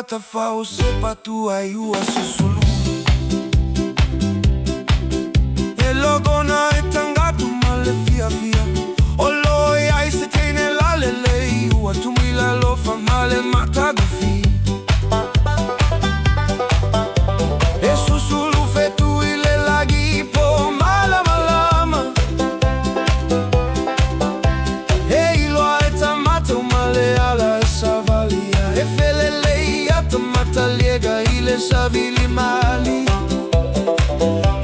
gata fa o sepa tu ai ua susulu. E logona e tangatu male fia fia. O loi ai se teine la lelei. Ua tumila lo fa male matagafi. E susulu fe tu ile lagi po mala malama. E iloa e tamata umale ala e savalia. E felelei a tamata liega ile savili mali.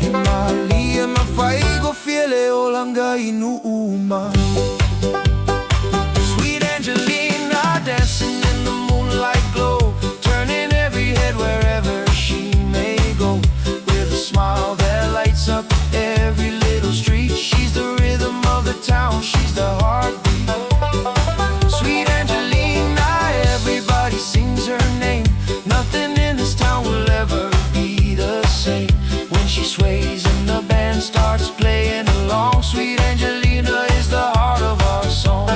E mali e mafaigo fiele o langa inu uma. Sweet Angelina dancing in the moonlight glow, turning every head wherever she may go. With a smile that lights up every little street. She's the rhythm of the town, she's the heartbeat. Sweet Angelina, everybody sings her name. Nothing in this town will ever be the same. When she sways and the band starts playing along, Sweet Angelina is the heart of our song.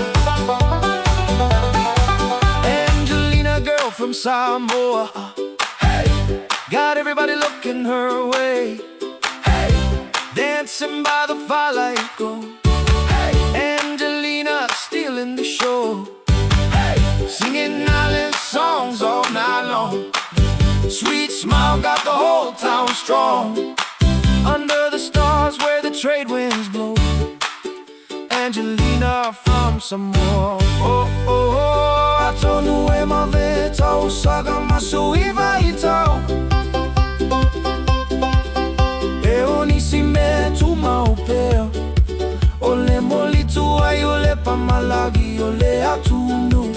Angelina, girl from Samoa, hey, got everybody looking her way. Hey, dancing by the firelight glow. Hey, Angelina stealing the show. Hey, singing island songs all night long. Sweet smile got the whole town strong. Under the stars where the trade winds blow, Angelina from Samoa. Oh, oh, oh, atonu e maveta usaga masuiva itao. E onisime tu maupeo. Ole molitu ai ole pamalagi ole atunu.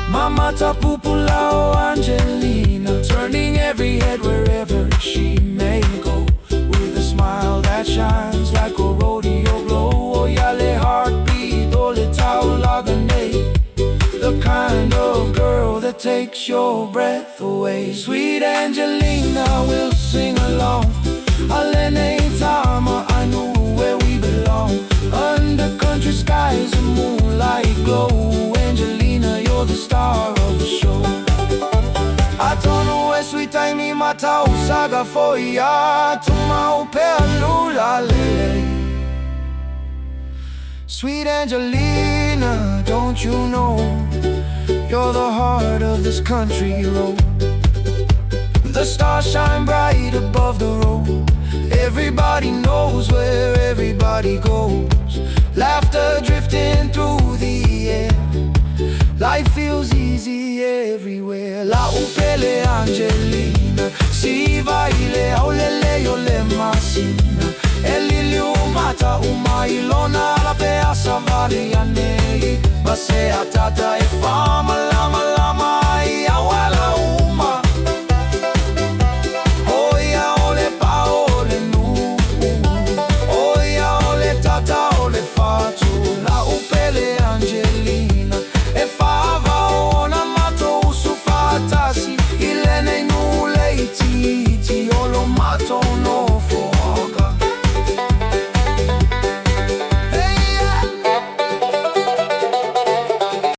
Mama tapupulao Angelina, turning every head wherever she may go. With a smile that shines like a rodeo glow. Oyale heartbeat, ole taulagane. The kind of girl that takes your breath away. Sweet Angelina will sing along. Alene tama, I know where we belong. Under country skies and moonlight glow. Angelina, you're the star of the show. Atono e sweet taimi mata usaga foia. Tuma upea lula lele. Sweet Angelina, don't you know you're the heart of this country road. The stars shine bright above the road. Everybody knows where everybody goes. Laughter drifting through the air. Life feels easy everywhere. La upele Angelina, si va ile aulele yole masina. Elili umata umailona la pea savali yanei. Base atata e fama lama lama ia wala uma. Oya ole pa ole nu. Oya ole tata ole fatu. La upele Angelina e fava ona mato usufatasi. Ilene nu leiti ti olo mato